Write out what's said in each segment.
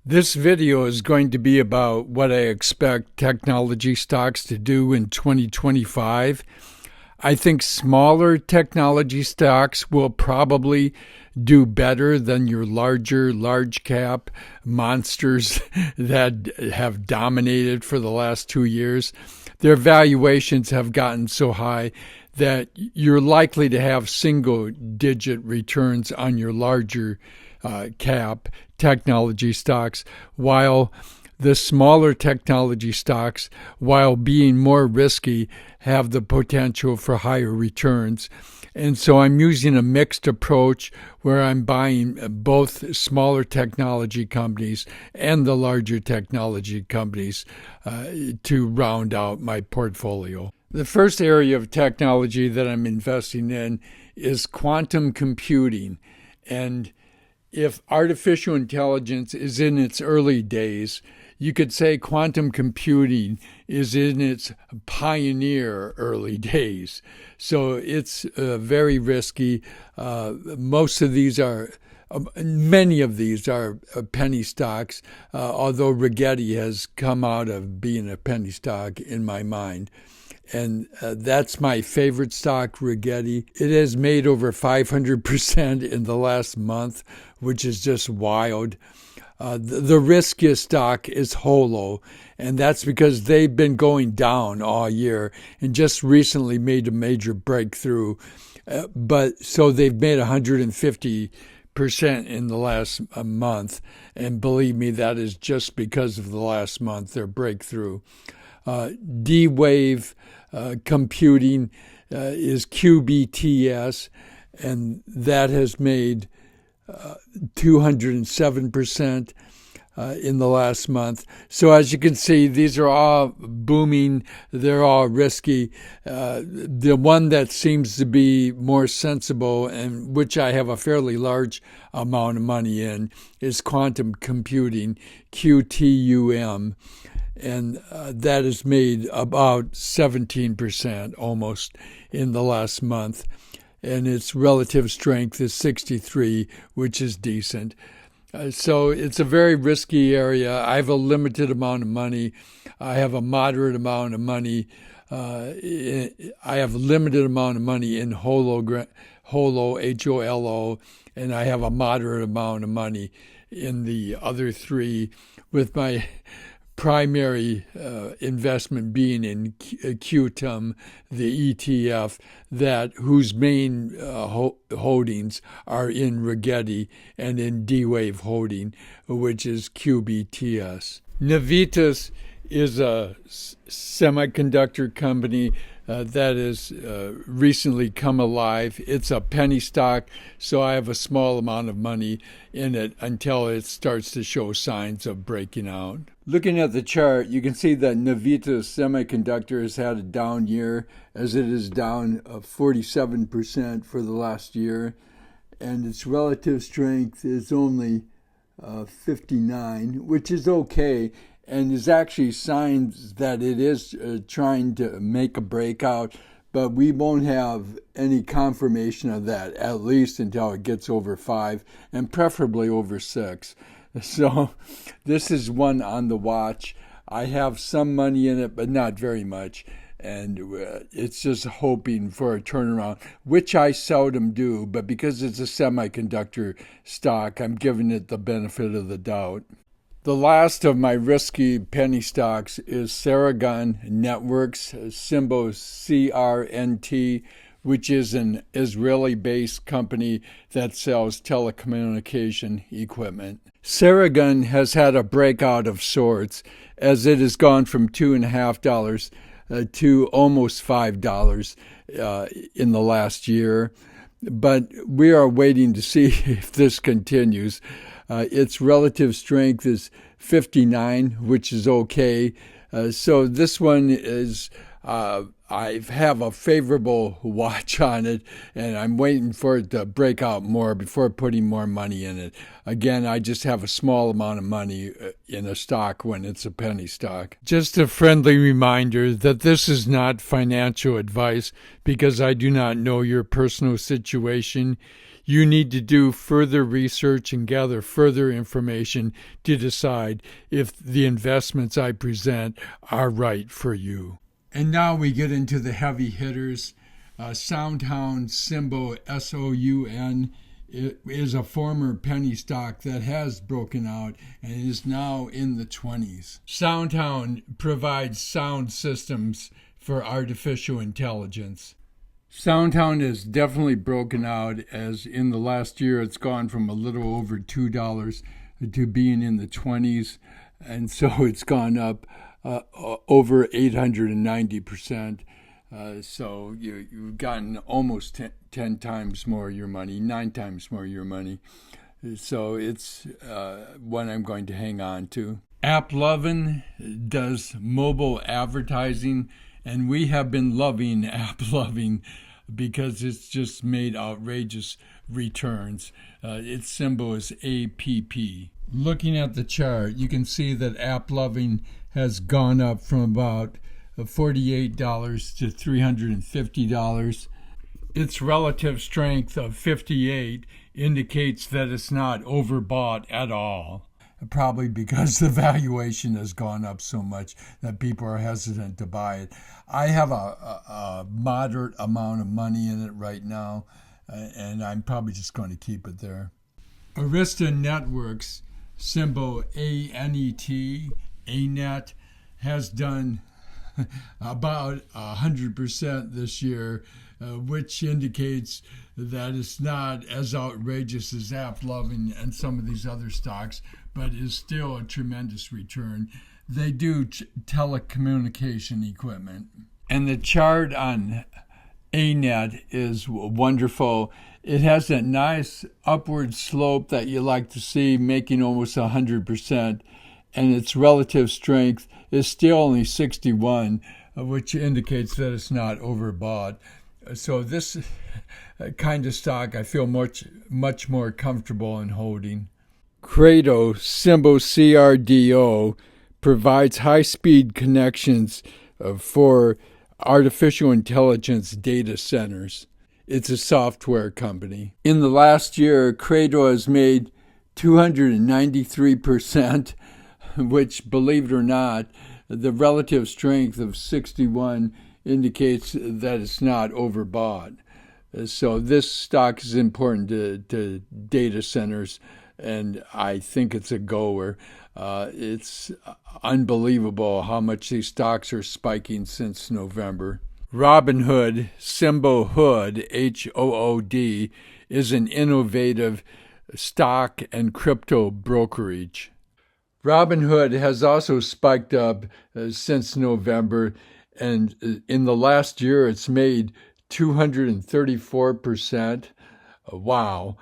This video is going to be about what I expect technology stocks to do in 2025. I think smaller technology stocks will probably do better than your large cap monsters that have dominated for the last 2 years. Their valuations have gotten so high that you're likely to have single-digit returns on your larger cap technology stocks, while the smaller technology stocks, while being more risky, have the potential for higher returns. And so I'm using a mixed approach where I'm buying both smaller technology companies and the larger technology companies to round out my portfolio. The first area of technology that I'm investing in is quantum computing. And if artificial intelligence is in its early days, you could say quantum computing is in its pioneer early days. So it's very risky. Many of these are penny stocks, although Rigetti has come out of being a penny stock in my mind. And that's my favorite stock, Rigetti. It has made over 500% in the last month, which is just wild. The riskiest stock is Holo, and that's because they've been going down all year and just recently made a major breakthrough. So they've made 150% in the last month, and believe me, that is just because of the last month, their breakthrough. D-Wave computing is QBTS, and that has made 207% in the last month. So as you can see, these are all booming. They're all risky. The one that seems to be more sensible, and which I have a fairly large amount of money in, is quantum computing, QTUM. And that has made about 17% almost in the last month. And its relative strength is 63, which is decent. So it's a very risky area. I have a limited amount of money. I have a moderate amount of money. I have a limited amount of money in Holo, HOLO, and I have a moderate amount of money in the other three, with my primary investment being in QTUM, the ETF, whose main holdings are in Rigetti and in D-Wave Holding, which is QBTS. Navitas is a semiconductor company that has recently come alive. It's a penny stock, so I have a small amount of money in it until it starts to show signs of breaking out. Looking at the chart, you can see that Navitas Semiconductor has had a down year, as it is down 47% for the last year, and its relative strength is only 59, which is okay, and is actually signs that it is trying to make a breakout, but we won't have any confirmation of that, at least until it gets over 5, and preferably over 6. So this is one on the watch. I have some money in it, but not very much, and it's just hoping for a turnaround, which I seldom do, but because it's a semiconductor stock, I'm giving it the benefit of the doubt. The last of my risky penny stocks is Ceragon Networks, symbol CRNT, which is an Israeli-based company that sells telecommunication equipment. Ceragon has had a breakout of sorts, as it has gone from $2.50 to almost $5 in the last year. But we are waiting to see if this continues. Its relative strength is 59, which is okay. So this one is I have a favorable watch on it, and I'm waiting for it to break out more before putting more money in it. Again, I just have a small amount of money in a stock when it's a penny stock. Just a friendly reminder that this is not financial advice because I do not know your personal situation. You need to do further research and gather further information to decide if the investments I present are right for you. And now we get into the heavy hitters. SoundHound, symbol SOUN, is a former penny stock that has broken out and is now in the 20s. SoundHound provides sound systems for artificial intelligence. SoundHound has definitely broken out, as in the last year it's gone from a little over $2 to being in the 20s, and so it's gone up over 890%. So you've gotten almost 10 times more your money, 9 times more your money. So it's one I'm going to hang on to. AppLovin does mobile advertising, and we have been loving AppLovin because it's just made outrageous returns. Its symbol is APP. Looking at the chart, you can see that AppLovin has gone up from about $48 to $350. Its relative strength of 58 indicates that it's not overbought at all. Probably because the valuation has gone up so much that people are hesitant to buy it. I have a moderate amount of money in it right now, and I'm probably just going to keep it there. Arista Networks, symbol ANET, ANET, has done about 100% this year, which indicates that it's not as outrageous as AppLovin and some of these other stocks, but is still a tremendous return. They do telecommunication equipment. And the chart on ANET is wonderful. It has that nice upward slope that you like to see, making almost 100%, and its relative strength is still only 61, which indicates that it's not overbought. So this kind of stock I feel much more comfortable in holding. Credo, symbol CRDO, provides high-speed connections for artificial intelligence data centers. It's a software company. In the last year, Credo has made 293%, which, believe it or not, the relative strength of 61 indicates that it's not overbought. So this stock is important to data centers, and I think it's a goer. It's unbelievable how much these stocks are spiking since November. Robinhood, symbol HOOD, HOOD, is an innovative stock and crypto brokerage. Robinhood has also spiked up since November, and in the last year it's made 234%. Wow.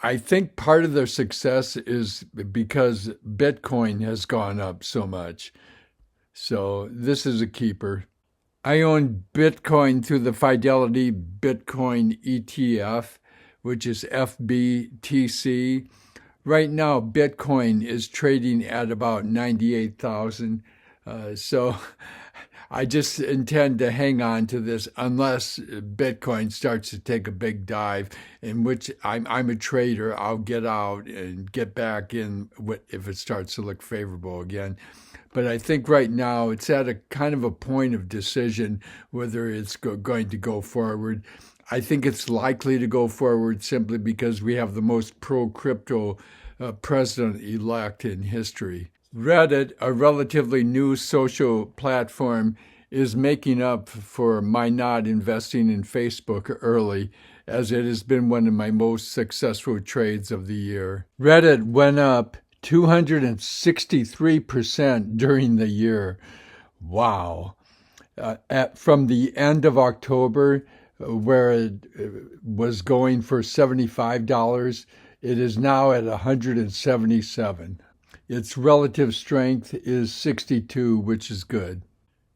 I think part of their success is because Bitcoin has gone up so much. So this is a keeper. I own Bitcoin through the Fidelity Bitcoin ETF, which is FBTC. Right now, Bitcoin is trading at about 98,000. So I just intend to hang on to this unless Bitcoin starts to take a big dive, in which I'm a trader. I'll get out and get back in if it starts to look favorable again. But I think right now it's at a kind of a point of decision whether it's going to go forward. I think it's likely to go forward simply because we have the most pro-crypto president-elect in history. Reddit, a relatively new social platform, is making up for my not investing in Facebook early, as it has been one of my most successful trades of the year. Reddit went up 263% during the year. Wow. From the end of October, where it was going for $75, it is now at $177. Its relative strength is 62, which is good.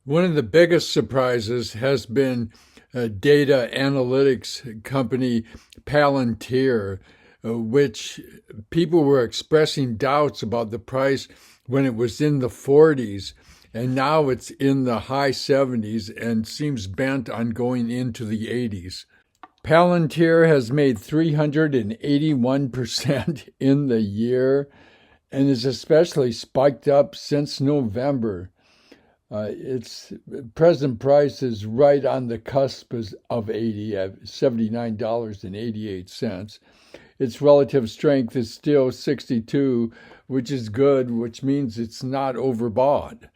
One of the biggest surprises has been data analytics company Palantir, which people were expressing doubts about the price when it was in the 40s, and now it's in the high 70s and seems bent on going into the 80s. Palantir has made 381% in the year and is especially spiked up since November. Its present price is right on the cusp of 80 at $79.88. Its relative strength is still 62, which is good, which means it's not overbought.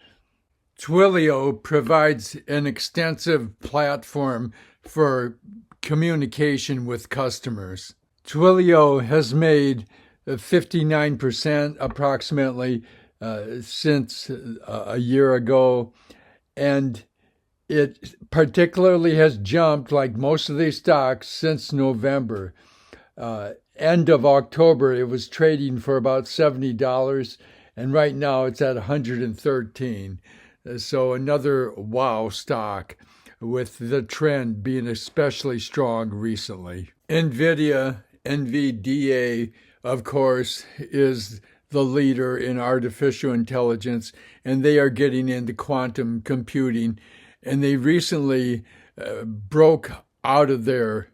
Twilio provides an extensive platform for communication with customers. Twilio has made 59% approximately since a year ago, and it particularly has jumped, like most of these stocks, since November. End of October, it was trading for about $70, and right now it's at $113. So another wow stock, with the trend being especially strong recently. NVIDIA, of course, is the leader in artificial intelligence, and they are getting into quantum computing. And they recently broke out of their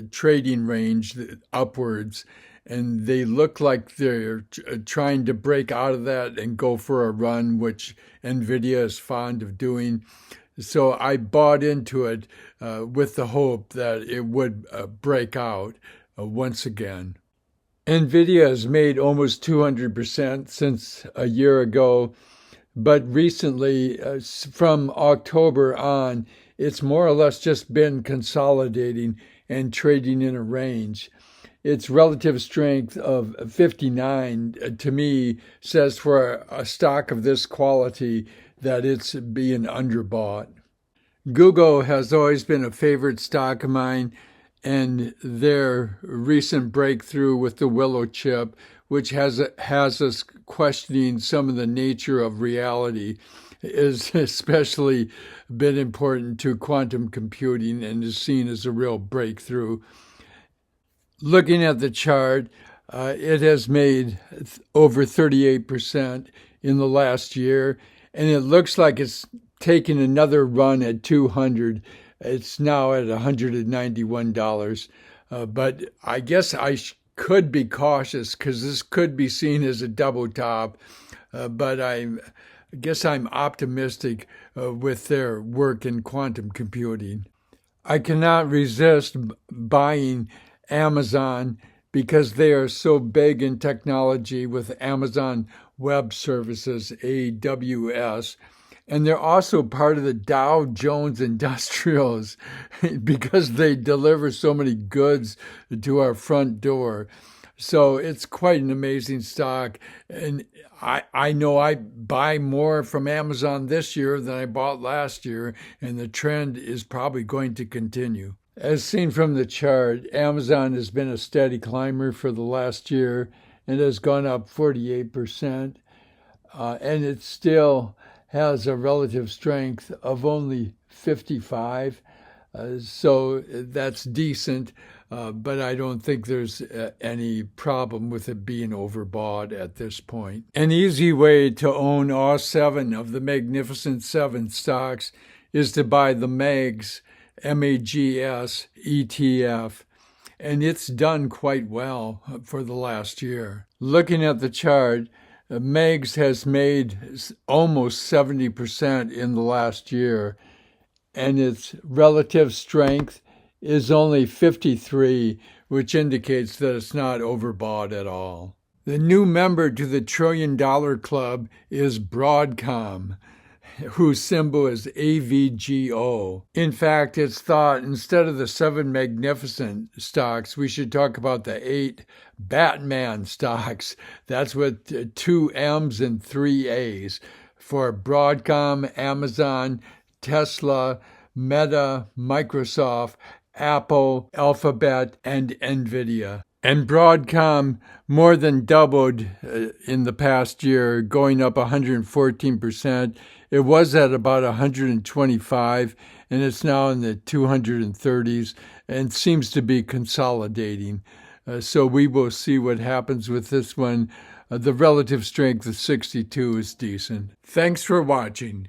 trading range upwards, and they look like they're trying to break out of that and go for a run, which NVIDIA is fond of doing. So I bought into it with the hope that it would break out once again. NVIDIA has made almost 200% since a year ago, but recently, from October on, it's more or less just been consolidating and trading in a range. Its relative strength of 59, to me, says for a stock of this quality that it's being underbought. Google has always been a favorite stock of mine, and their recent breakthrough with the Willow chip, which has us questioning some of the nature of reality, is especially been important to quantum computing and is seen as a real breakthrough. Looking at the chart, it has made over 38% in the last year, and it looks like it's taking another run at 200. It's now at $191. But I guess I could be cautious because this could be seen as a double top. But I guess I'm optimistic with their work in quantum computing. I cannot resist buying Amazon because they are so big in technology with Amazon Web Services, AWS. And they're also part of the Dow Jones Industrials because they deliver so many goods to our front door. So it's quite an amazing stock. And I know I buy more from Amazon this year than I bought last year, and the trend is probably going to continue. As seen from the chart, Amazon has been a steady climber for the last year and has gone up 48%. And it still has a relative strength of only 55. So that's decent, but I don't think there's any problem with it being overbought at this point. An easy way to own all 7 of the Magnificent 7 stocks is to buy the MAGS, MAGS ETF, and it's done quite well for the last year. Looking at the chart, MAGS has made almost 70% in the last year, and its relative strength is only 53, which indicates that it's not overbought at all. The new member to the $1 Trillion Club is BROADCOM, whose symbol is AVGO. In fact, it's thought instead of the 7 magnificent stocks, we should talk about the 8 Batman stocks. That's with 2 M's and 3 A's for Broadcom, Amazon, Tesla, Meta, Microsoft, Apple, Alphabet, and NVIDIA. And Broadcom more than doubled in the past year, going up 114%. It was at about 125, and it's now in the 230s and seems to be consolidating. So we will see what happens with this one. The relative strength of 62 is decent. Thanks for watching.